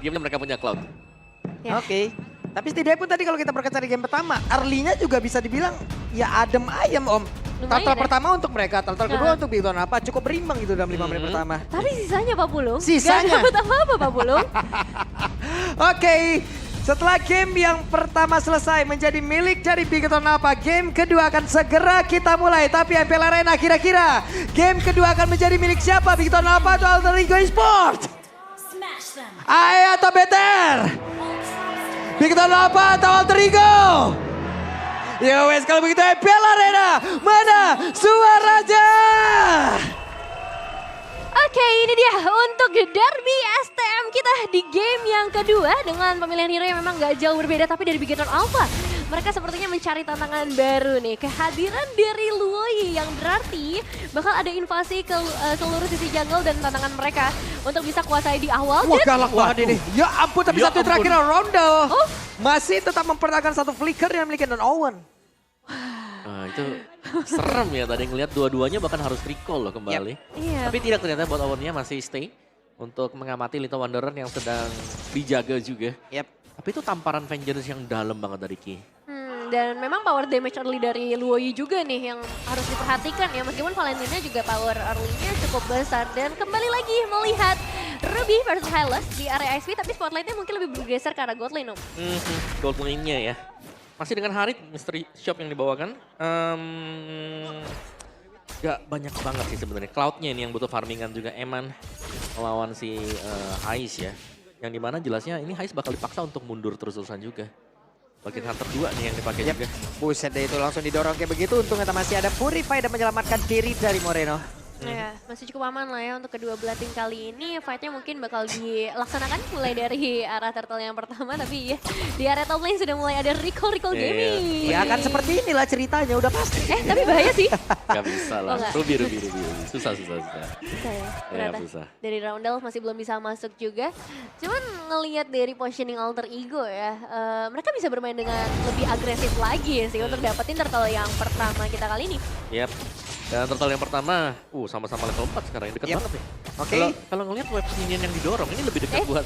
game mereka punya Cloud. Ya. Oke. Tapi setidaknya pun tadi kalau kita berkaca di game pertama, early-nya juga bisa dibilang ya adem ayam Om. Lumayan Turtle ya. pertama untuk mereka, turtle kedua untuk Big Ton apa cukup berimbang gitu dalam 5 menit pertama. Tapi sisanya Pak Pulung. Sisanya. Gak dapat apa-apa Pak Pulung. Oke, setelah game yang pertama selesai menjadi milik dari Big Ton apa, game kedua akan segera kita mulai. Tapi MPL Arena kira-kira game kedua akan menjadi milik siapa? Big Ton apa atau Alter Ego Esports? Ayo atau better? Big Ton apa atau Alter Ego? Ya wes kalau begitu MPL Arena, mana suaranya? Oke, ini dia untuk derby STM kita di game yang kedua dengan pemilihan hero yang memang gak jauh berbeda tapi dari Big Ton Alpha. Mereka sepertinya mencari tantangan baru nih. Kehadiran dari Luoyi yang berarti bakal ada invasi ke seluruh sisi jungle dan tantangan mereka untuk bisa kuasai di awal. Wah Dan galak banget ini. Ya ampun tapi Ya satu ampun. terakhir Rondo. Oh. Masih tetap mempertahankan satu flicker yang memiliki Don Owen. Nah itu serem ya tadi ngeliat dua-duanya bahkan harus recall loh kembali. iya. Tapi tidak ternyata buat Owennya masih stay untuk mengamati Little Wanderer yang sedang dijaga juga. Yep. Tapi itu tamparan vengeance yang dalam banget dari Ki. Dan memang power damage early dari Luoyi juga nih yang harus diperhatikan ya. Meskipun Valentina juga power early-nya cukup besar. Dan kembali lagi melihat Ruby versus Hylos di area ISP. Tapi spotlight-nya mungkin lebih bergeser ke arah Godlane, Om. Gold lane-nya ya. Masih dengan Harit, Mystery Shop yang dibawakan. Gak banyak banget sih sebenarnya. Cloud-nya ini yang butuh farmingan juga. Eman melawan si Hais ya. Yang dimana jelasnya ini Hais bakal dipaksa untuk mundur terus-terusan juga. Bagian Hunter 2 nih yang dipakai juga. Buset deh itu langsung didorong kayak begitu. Untung kita masih ada Purify dan menyelamatkan diri dari Moreno. Ya, masih cukup aman lah ya untuk kedua belah tim kali ini. Fight-nya mungkin bakal dilaksanakan mulai dari arah turtle yang pertama. Tapi ya, di area top lane sudah mulai ada recall-recall Iya, gaming. Ya akan seperti inilah ceritanya udah pasti. Tapi bahaya sih. Gak bisa Oh, lah. nggak. Ruby. Susah. Susah ya, Ya, ternyata. susah. Dari Roundel masih belum bisa masuk juga. Cuman ngelihat dari positioning Alter Ego ya, mereka bisa bermain dengan lebih agresif lagi sih untuk dapetin turtle yang pertama kita kali ini. Yap. Dan turtle yang pertama, sama-sama level 4 sekarang, yang dekat Yep. banget nih. Oke. Kalau ngelihat web minion yang didorong, ini lebih dekat buat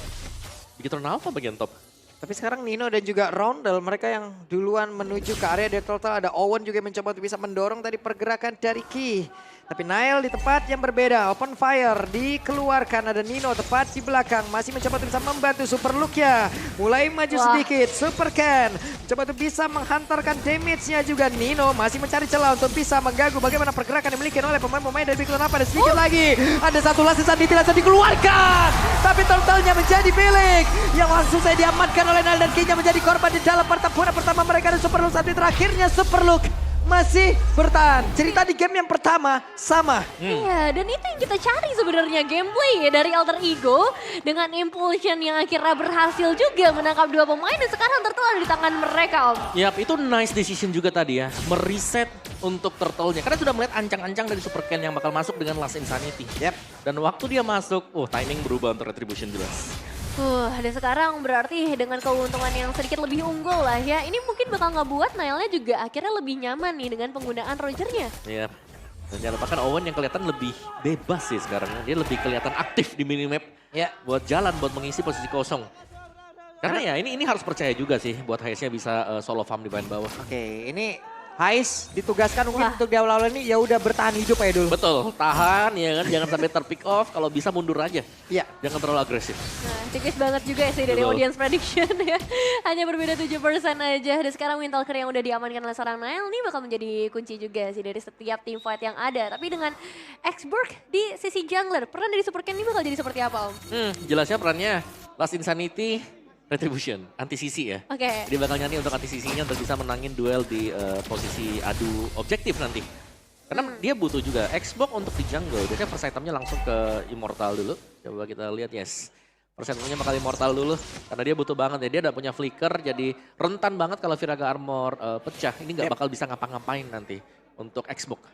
Begitu Alpha bagian top. Tapi sekarang Nino dan juga Roundel mereka yang duluan menuju ke area dari total. Ada Owen juga mencoba untuk bisa mendorong tadi pergerakan dari Ki. Tapi Nail di tempat yang berbeda. Open fire dikeluarkan. Ada Nino tepat di belakang. Masih mencoba untuk bisa membantu Super Lukia. Mulai maju sedikit. Super Ken. Coba untuk bisa menghantarkan damage-nya juga. Nino masih mencari celah untuk bisa mengganggu bagaimana pergerakan yang dimiliki oleh pemain-pemain dari Big Ton apa. Ada sedikit lagi. Ada satu last sisa tidak bisa dikeluarkan. Tapi turtle-nya menjadi milik. Yang langsung saya diamankan oleh Nail dan Ki-nya menjadi korban di dalam pertempuran pertama mereka. Dan Super Look saat terakhirnya Super Look masih bertahan. Cerita di game yang pertama sama. Iya, dan itu yang kita cari sebenarnya gameplay ya dari Alter Ego dengan Impulsion yang akhirnya berhasil juga menangkap dua pemain dan sekarang turtle ada di tangan mereka, Om. Yap, itu nice decision juga tadi ya. Mereset untuk turtle-nya. Karena sudah melihat ancang-ancang dari Super Ken yang bakal masuk dengan Last Insanity. Yap. Dan waktu dia masuk, timing berubah untuk Retribution jelas. Dan sekarang berarti dengan keuntungan yang sedikit lebih unggul lah ya. Ini mungkin bakal ngebuat Nailnya juga akhirnya lebih nyaman nih dengan penggunaan Rogernya. Iya. Dan jangan lupakan Owen yang kelihatan lebih bebas sih sekarang. Dia lebih kelihatan aktif di minimap. Ya. Buat jalan, buat mengisi posisi kosong. Karena ya ini harus percaya juga sih buat Haisnya bisa solo farm di bagian bawah. Oke, ini Hais ditugaskan mungkin Wah. untuk di awal-awal ini ya udah bertahan hidup aja dulu. Betul, tahan ya kan, jangan sampai terpick off, kalau bisa mundur aja. Iya. Jangan terlalu agresif. Nah, tipis banget juga sih dari Betul. audience prediction ya. Hanya berbeda 7% aja. Dan sekarang Wintalker yang udah diamankan oleh seorang Nail ini bakal menjadi kunci juga sih dari setiap team fight yang ada. Tapi dengan X-Burg di sisi jungler, peran dari Super Ken ini bakal jadi seperti apa, Om? Jelasnya perannya Last Insanity, Retribution, anti-CC ya. Oke. Dia bakal nyanyi untuk anti-CC-nya untuk bisa menangin duel di posisi adu objektif nanti. Karena dia butuh juga Xbox untuk di jungle. Biasanya first itemnya langsung ke Immortal dulu. Coba kita lihat, yes. First itemnya bakal Immortal dulu. Karena dia butuh banget ya. Dia udah punya flicker, jadi rentan banget kalau Viraga Armor pecah. Ini nggak bakal bisa ngapa-ngapain nanti untuk Xbox.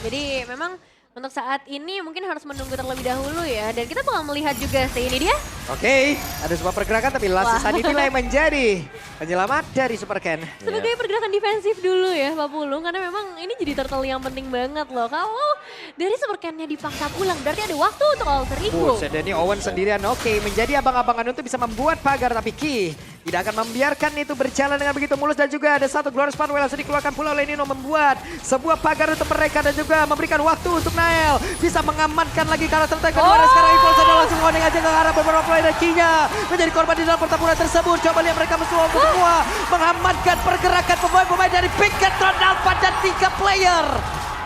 Jadi memang Untuk saat ini mungkin harus menunggu terlebih dahulu ya. Dan kita bakal melihat juga sih, ini dia. Oke, ada sebuah pergerakan tapi Lassi Sanity lah yang menjadi penyelamat dari Super Ken. Sebagai pergerakan defensif dulu ya Pak Pulung, karena memang ini jadi turtle yang penting banget loh. Kalau dari Super Ken-nya dipaksa pulang, berarti ada waktu untuk Alter Ego. Buset, dan ini Owen sendirian. Oke, menjadi abang-abangan untuk bisa membuat pagar, tapi Ki tidak akan membiarkan itu berjalan dengan begitu mulus. Dan juga ada satu Glorious Funwell langsung dikeluarkan pula oleh Nino, membuat sebuah pagar untuk mereka dan juga memberikan waktu untuk Nael bisa mengamankan lagi karakter tertekan. Sekarang Impulse adalah langsung warning aja ke arah beberapa player dan Ki-nya menjadi korban di dalam pertempuran tersebut. Coba lihat mereka semua mengamankan pergerakan pemain-pemain dari Bigetron Alpha dan 3 player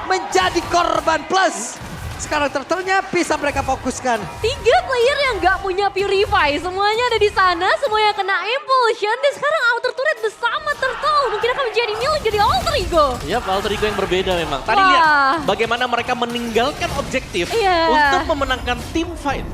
menjadi korban. Plus sekarang turtle-nya bisa mereka fokuskan. 3 player yang nggak punya Purify, semuanya ada di sana, semuanya kena Impulsion. Dan sekarang Outer Turret bersama Turtle mungkin akan menjadi milik dari Alter Ego. Yap, Alter Ego yang berbeda memang. Tadi lihat bagaimana mereka meninggalkan objektif untuk memenangkan team fight.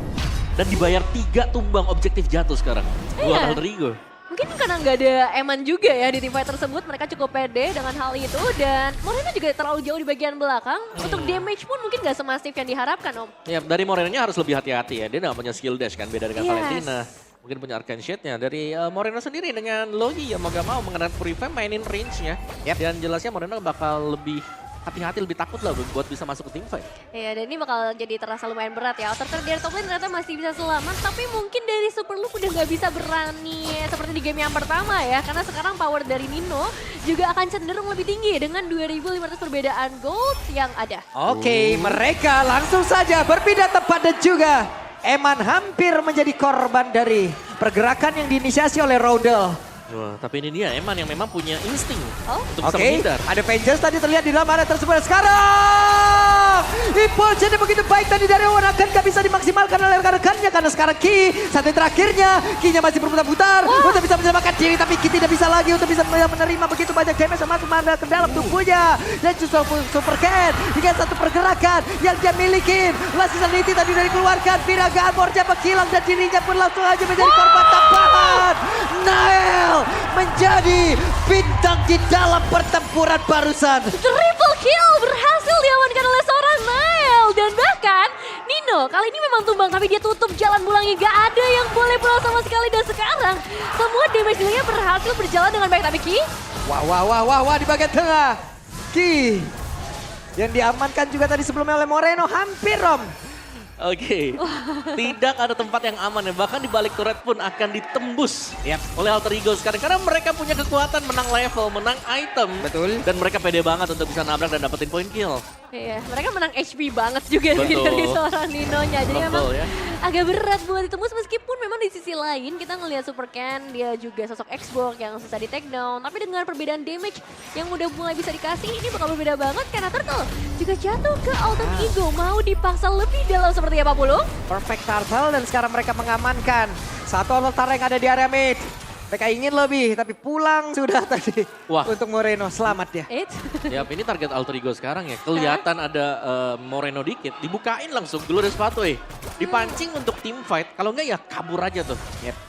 Dan dibayar 3 tumbang objektif jatuh sekarang buat Alter Ego. Mungkin karena nggak ada Eman juga ya di teamfight tersebut, mereka cukup pede dengan hal itu. Dan Moreno juga terlalu jauh di bagian belakang, untuk damage pun mungkin nggak semasif yang diharapkan Om. Ya, dari Moreno-nya harus lebih hati-hati ya, dia nggak punya skill dash kan, beda dengan Valentina. Mungkin punya Arcane Shade-nya. Dari Moreno sendiri dengan Logi ya mau gak mau mengenai Purify mainin range-nya. Dan jelasnya Moreno bakal lebih hati-hati, lebih takut lah buat bisa masuk ke teamfight. Iya, dan ini bakal jadi terasa lumayan berat ya. Outer Turret dari top lane ternyata masih bisa selamat, tapi mungkin dari Super Loop udah nggak bisa berani seperti di game yang pertama ya. Karena sekarang power dari Nino juga akan cenderung lebih tinggi dengan 2.500 perbedaan gold yang ada. Oke, mereka langsung saja berpindah tempat dan juga Eman hampir menjadi korban dari pergerakan yang diinisiasi oleh Rodel. Wah, tapi ini dia Eman yang memang punya insting untuk bisa Oke, menghindar. ada Avengers tadi terlihat di dalam area tersebut. Sekarang Impulse begitu baik tadi dari Owen akan gak bisa dimaksimalkan oleh rekan-rekannya. Karena sekarang Ki, satu terakhirnya Ki-nya masih berputar-putar untuk bisa menyelamatkan diri. Tapi Ki tidak bisa lagi untuk bisa menerima begitu banyak damage yang masuk ke dalam tubuhnya. Dan justru Super Ken dengan satu pergerakan yang dia milikin. Lassi Sanity tadi dari keluarkan. Viraga Armor-nya menghilang dan dirinya pun langsung aja menjadi korban tambahan. Nael menjadi bintang di dalam pertempuran barusan. Triple kill berhasil diamankan oleh seorang Nael. Dan bahkan Nino kali ini memang tumbang, tapi dia tutup jalan pulangnya. Gak ada yang boleh pulang sama sekali. Dan sekarang semua damage dealnya berhasil berjalan dengan baik. Tapi Ki, Wah, di bagian tengah. Ki yang diamankan juga tadi sebelumnya oleh Moreno. Hampir Rom. Oke, tidak ada tempat yang aman ya. Bahkan di balik turret pun akan ditembus oleh Alter Ego sekarang. Karena mereka punya kekuatan menang level, menang item. Betul. Dan mereka pede banget untuk bisa nabrak dan dapetin point kill. iya, mereka menang HP banget juga Betul. dari seorang Ninonya. Jadi Betul, memang ya. agak berat buat ditembus, meskipun memang di sisi lain kita ngelihat Super Ken, dia juga sosok Xbox yang susah di take down. Tapi dengan perbedaan damage yang udah mulai bisa dikasih, ini bakal berbeda banget karena Turtle juga jatuh ke Alter Ego. Mau dipaksa lebih dalam seperti apa Pulung? Perfect Turtle dan sekarang mereka mengamankan satu Altar yang ada di area mid. Mereka ingin lebih tapi pulang sudah tadi. Wah. Untuk Moreno, selamat ya. Yap, ini target Alter Ego sekarang ya. Kelihatan ada Moreno dikit, dibukain langsung Glorious Pathway. Dipancing untuk team fight, kalau enggak ya kabur aja tuh.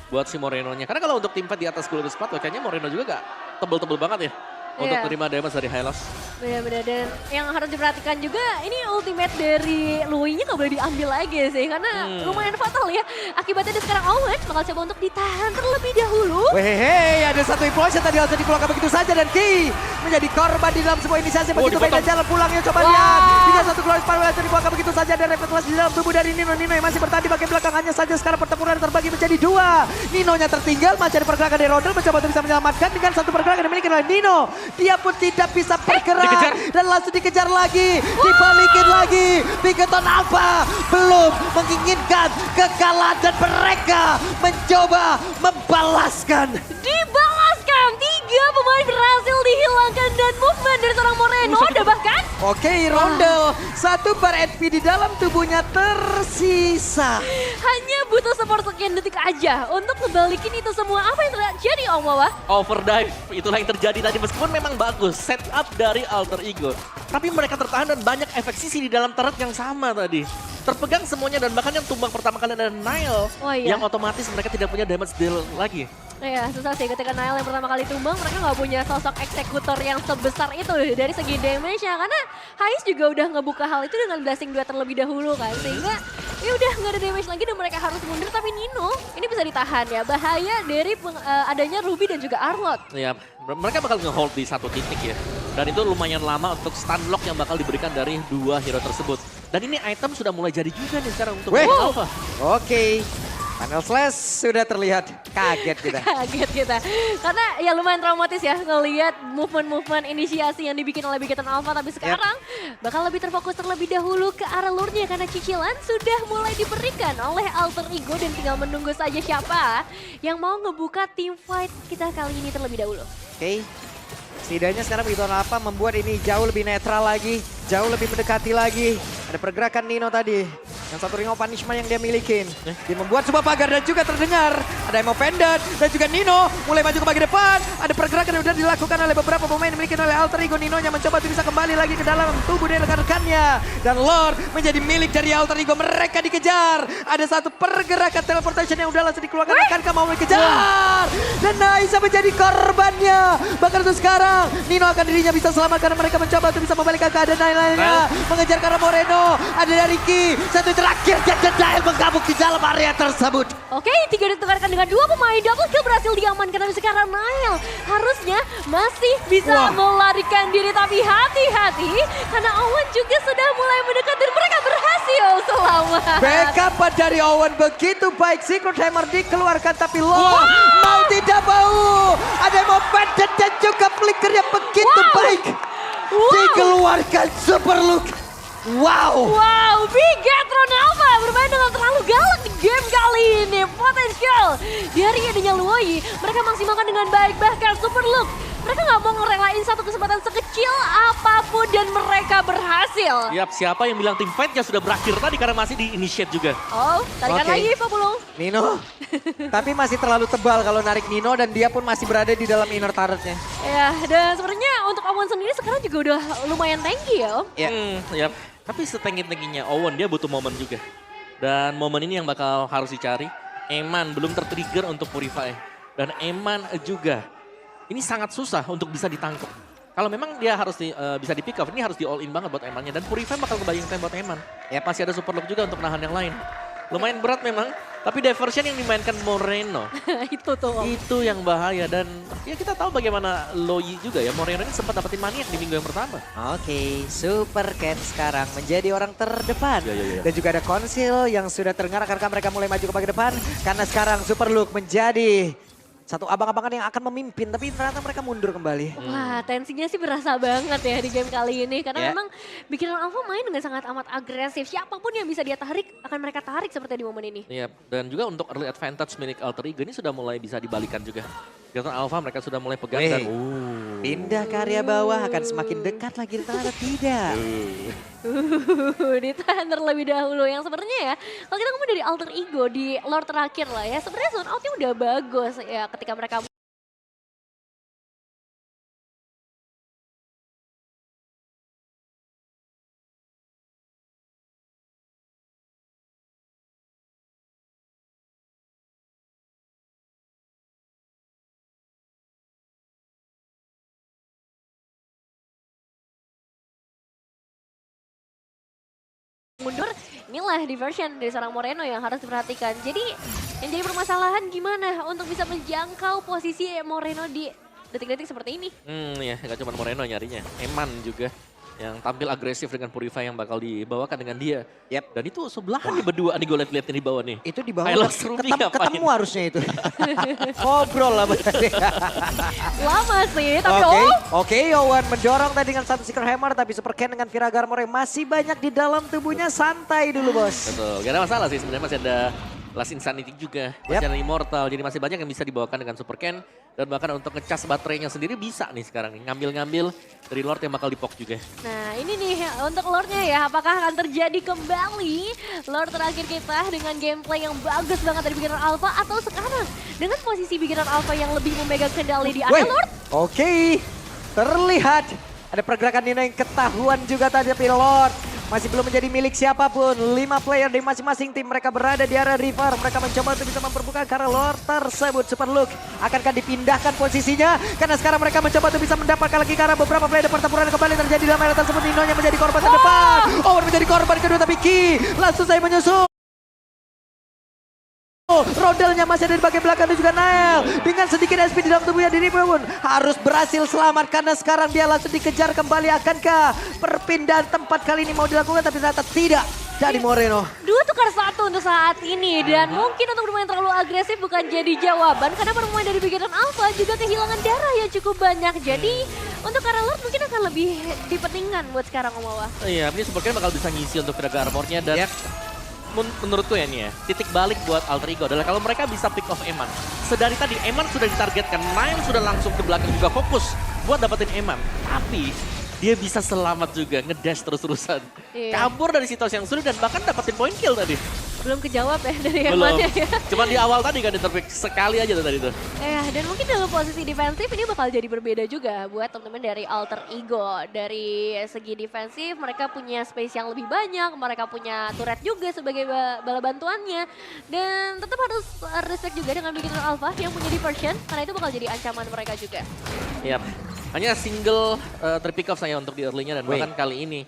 Buat si Moreno-nya. Karena kalau untuk team fight di atas Glorious Pathway, kayaknya Moreno juga gak tebel-tebel banget ya. Untuk menerima damage dari Hylos. Benar-benar, dan yang harus diperhatikan juga ini ultimate dari Lui-nya gak boleh diambil lagi sih. Karena lumayan fatal ya. Akibatnya dia sekarang Owen bakal coba untuk ditahan terlebih dahulu. Wehehe, ada satu implosion tadi langsung dikeluarkan begitu saja dan Ki menjadi korban di dalam sebuah inisiasi begitu baik dan jalan pulangnya coba lihat. Tiga satu Glorious Power langsung dikeluarkan begitu saja dan refleksi di dalam tubuh dari Nino. Nino yang masih bertahan di bagian belakang, hanya saja sekarang pertempuran terbagi menjadi 2. Nino-nya tertinggal, masih ada pergerakan dari Rodel mencoba untuk bisa menyelamatkan dengan satu pergerakan yang dimiliki oleh Nino. Dia pun tidak bisa bergerak dan langsung dikejar lagi, dibalikin lagi. Bigetron Alpha belum menginginkan kekalahan dan mereka mencoba membalaskan. Dibalaskan, 3 pemain berhasil dihilangkan dan movement dari seorang Moreno ada bahkan. Oke, Rodel, satu bar HP di dalam tubuhnya tersisa. Hanya butuh sekian detik aja untuk ngebalikin itu semua. Apa yang terjadi Om Wawa? Overdive, itulah yang terjadi tadi meskipun memang bagus setup dari Alter Ego. Tapi mereka tertahan dan banyak efek sisi di dalam turret yang sama tadi. Terpegang semuanya dan bahkan yang tumbang pertama kali ada Nile. Oh iya. Yang otomatis mereka tidak punya damage deal lagi. Iya, susah sih ketika Nile yang pertama kali tumbang, mereka nggak punya sosok eksekutor yang sebesar itu dari segi damage-nya. Karena Hais juga udah ngebuka hal itu dengan blasting 2 terlebih dahulu kan. Sehingga ya udah nggak ada damage lagi dan mereka harus mundur. Tapi Nino ini bisa ditahan ya. Bahaya dari adanya Ruby dan juga Arlott. Ya, mereka bakal nge-hold di satu titik ya. Dan itu lumayan lama untuk stun lock yang bakal diberikan dari dua hero tersebut. Dan ini item sudah mulai jadi juga nih sekarang untuk Weh. Alpha. Oke. Tunnel Slash sudah terlihat. Kaget kita. Kaget kita. Karena ya lumayan traumatis ya ngelihat movement-movement inisiasi yang dibikin oleh Bigetan Alpha. Tapi sekarang bakal lebih terfokus terlebih dahulu ke arah lure-nya. Karena cicilan sudah mulai diberikan oleh Alter Ego. Dan tinggal menunggu saja siapa yang mau ngebuka team fight kita kali ini terlebih dahulu. Oke. Setidaknya sekarang Bigetan Alpha membuat ini jauh lebih netral lagi. Jauh lebih mendekati lagi. Ada pergerakan Nino tadi. Yang satu ring of punishment yang dia milikin. Dia membuat sebuah pagar dan juga terdengar. Ada Emo Pendant dan juga Nino mulai maju ke bagian depan. Ada pergerakan yang sudah dilakukan oleh beberapa pemain dimiliki oleh Alter Ego. Nino-nya mencoba untuk bisa kembali lagi ke dalam tubuh dari rekan-rekannya. Dan Lord menjadi milik dari Alter Ego. Mereka dikejar. Ada satu pergerakan teleportation yang udah langsung dikeluarkan. Akankah mau dikejar? Dan Naisa menjadi korbannya. Bahkan untuk sekarang Nino akan dirinya bisa selamat karena mereka mencoba untuk bisa membalikkan keadaan lain-lainnya. Mengejar ke arah Moreno. Ada dari Ki. Satu terakhir Jedediah menggabung di dalam area tersebut. Oke, 3 ditukarkan dengan 2 pemain. Double kill berhasil diamankan. Tapi sekarang Nile harusnya masih bisa melarikan diri. Tapi hati-hati karena Owen juga sudah mulai mendekat dan mereka berhasil selamat. Backup dari Owen begitu baik. Secret Hammer dikeluarkan tapi Lord mau tidak mau. Ada Emo Pendant dan juga flicker yang begitu baik. Dikeluarkan Super Look. Wow. Wow, Bigetron Alpha bermain dengan terlalu galak di game kali ini. Potensial dari adanya Luoyi, mereka maksimalkan dengan baik. Bahkan Super Look, mereka nggak mau ngerelain satu kesempatan sekecil apapun dan mereka berhasil. Yap, siapa yang bilang tim fight-nya sudah berakhir tadi karena masih di initiate juga. Oh, tarikan Oke. lagi Pak Pulung. Nino. Tapi masih terlalu tebal kalau narik Nino dan dia pun masih berada di dalam inner turretnya. Ya, dan sebenarnya untuk Owen sendiri sekarang juga udah lumayan tanky ya Om. Ya. Yap. Tapi setenggi-tengginya Owen dia butuh momen juga. Dan momen ini yang bakal harus dicari. Eman belum tertrigger untuk Purify. Dan Eman juga. Ini sangat susah untuk bisa ditangkap. Kalau memang dia harus bisa di pick off, ini harus di all in banget buat Emannya. Dan Purify bakal ngebayang time buat Eman. Ya masih ada Super Lock juga untuk nahan yang lain. Lumayan berat memang, tapi diversion yang dimainkan Moreno. Itu tuh Om. Itu yang bahaya dan ya kita tahu bagaimana Loyi juga ya. Moreno ini sempat dapetin maniak di minggu yang pertama. Oke, Super Cat sekarang menjadi orang terdepan. Ya. Dan juga ada Konsil yang sudah terdengar akankah mereka mulai maju ke bagian depan. Karena sekarang Super Look menjadi satu abang-abangan yang akan memimpin. Tapi ternyata mereka mundur kembali. Wah, tensinya sih berasa banget ya di game kali ini. Karena Ya. memang Bigetan Alpha main dengan sangat amat agresif. Siapapun yang bisa dia tarik, akan mereka tarik seperti di momen ini. Iya, dan juga untuk early advantage milik Alter Ego ini sudah mulai bisa dibalikan juga. Biarkan Alpha mereka sudah mulai pegang dan Pindah ke area bawah akan semakin dekat lagi ternyata tidak. Ditahan terlebih dahulu. Yang sebenarnya ya, kalau kita ngomong dari Alter Ego di lore terakhir lah ya. Sebenarnya zone outnya udah bagus ya ketika mereka mundur, inilah diversion dari seorang Moreno yang harus diperhatikan. Jadi yang jadi permasalahan gimana untuk bisa menjangkau posisi Moreno di detik-detik seperti ini. Ya gak cuma Moreno nyarinya. Eman juga yang tampil agresif dengan Purify yang bakal dibawakan dengan dia. Yap. Dan itu sebelahan nih berdua nih gue liat-liatnya di bawah nih. Itu di bawah Hylos Ruby ngapain? ketemu harusnya itu. Ngobrol lah berarti. Lama sih, tapi Oke, Owen mendorong tadi dengan satu Secret Hammer. Tapi Super Ken dengan Vira Garmor yang masih banyak di dalam tubuhnya. Santai dulu bos. Betul, gak ada masalah sih sebenarnya masih ada Last Insanity juga. Masih ada Immortal, jadi masih banyak yang bisa dibawakan dengan Super Ken. Dan bahkan untuk ngecas baterainya sendiri bisa nih sekarang nih. Ngambil-ngambil dari Lord yang bakal dipok juga. Nah ini nih untuk Lordnya ya, apakah akan terjadi kembali Lord terakhir kita dengan gameplay yang bagus banget dari Bigetan Alpha atau sekarang dengan posisi Bigetan Alpha yang lebih memegang kendali di area Lord? Oke, terlihat Ada pergerakan Nino yang ketahuan juga tadi, tapi Lord masih belum menjadi milik siapapun. 5 player di masing-masing tim mereka berada di area river. Mereka mencoba untuk bisa memperbuka karena Lord tersebut. Super Luke akankah dipindahkan posisinya? Karena sekarang mereka mencoba untuk bisa mendapatkan lagi karena beberapa player pertempuran kembali terjadi dalam area tersebut. Nino yang menjadi korban terdepan. Owen menjadi korban kedua, tapi Ki langsung saya menyusul. Rondelnya masih ada di bagian belakang dan juga Nael. Dengan sedikit SP di dalam tubuhnya diri pun harus berhasil selamat karena sekarang dia langsung dikejar kembali. Akankah perpindahan tempat kali ini mau dilakukan, tapi ternyata tidak dari Moreno. 2 tukar 1 untuk saat ini dan mungkin untuk bermain terlalu agresif bukan jadi jawaban karena pemain dari Beginner Alpha juga kehilangan darah yang cukup banyak. Jadi untuk Karel Lord mungkin akan lebih dipentingkan buat sekarang Omawa. Iya, ini sepertinya bakal bisa ngisi untuk tenaga armornya dan menurutku ya nih ya, titik balik buat Alter Ego adalah kalau mereka bisa pick off Eman. Sedari tadi Eman sudah ditargetkan, Nail sudah langsung ke belakang juga fokus buat dapetin Eman. Tapi dia bisa selamat juga, ngedash terus-terusan. Iya. Kabur dari situasi yang sulit dan bahkan dapetin point kill tadi. Belum kejawab ya dari Belum. Emannya ya. Cuma di awal tadi kan diterpick sekali aja tuh tadi tuh. Dan mungkin dalam posisi defensif ini bakal jadi berbeda juga buat teman-teman dari Alter Ego. Dari segi defensif mereka punya space yang lebih banyak, mereka punya turret juga sebagai bala bantuannya. Dan tetap harus respect juga dengan Beginner Alpha yang punya diversion karena itu bakal jadi ancaman mereka juga. Yap. Hanya single terpick off saya untuk di early-nya dan bahkan kali ini.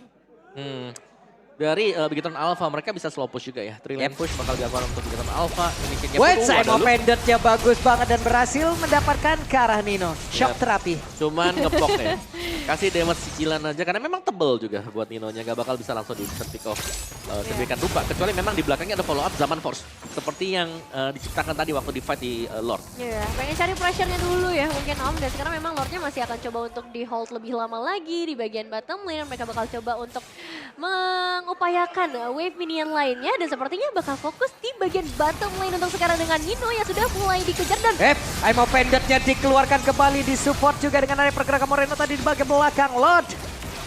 Dari Beginner Alpha mereka bisa slow push juga ya. Trillion push bakal dilakukan untuk Beginner Alpha. Wait, saya mau pendetnya bagus banget dan berhasil mendapatkan ke arah Nino. Shock terapi. Cuman ngepok ya. Kasih damage cicilan aja karena memang tebel juga buat Nino-nya. Gak bakal bisa langsung di pick off sedemikian rupa. Kecuali memang di belakangnya ada follow up Zaman Force. Seperti yang diciptakan tadi waktu di fight di Lord. Iya, pengen cari pressure-nya dulu ya mungkin Om. Dan sekarang memang Lordnya masih akan coba untuk di hold lebih lama lagi di bagian bottom lane. Mereka bakal coba untuk mengupayakan wave minion lainnya. Dan sepertinya bakal fokus di bagian bottom lane untuk sekarang dengan Nino yang sudah mulai dikejar. Dan Aimo pendetnya dikeluarkan kembali, di support juga dengan ada pergerakan Moreno tadi di bagian belakang. Lord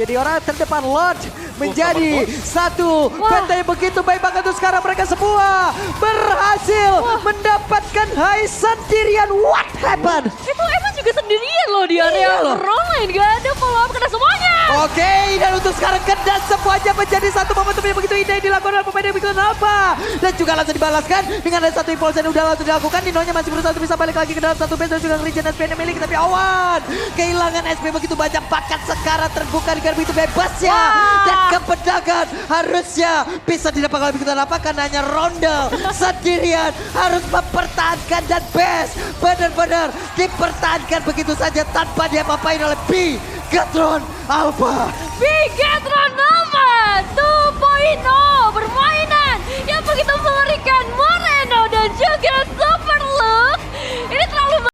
jadi orang terdepan, Lord menjadi satu. Peta yang begitu baik banget tuh sekarang mereka semua berhasil mendapatkan high sendirian. What happened? itu emang juga sendirian loh di area wrong lane. Gak ada follow up kena semuanya. Oke, dan untuk sekarang kedas semuanya menjadi satu momentum yang begitu indah yang dilakukan oleh pemain yang begitu apa. Dan juga langsung dibalaskan dengan ada satu impulse yang udah langsung dilakukan. Ninonya masih berusaha untuk bisa balik lagi ke dalam satu base dan juga nge-regen SP yang milik. Tapi Awan kehilangan SP begitu banyak, bakat sekarang terbuka dengan begitu bebas ya. Dan kepedagan harusnya bisa didapatkan oleh begitu apa karena hanya Rondel sendirian harus mempertahankan dan base benar-benar dipertahankan begitu saja tanpa dia apa-apain oleh Beginner Alpha. Beginner Alpha.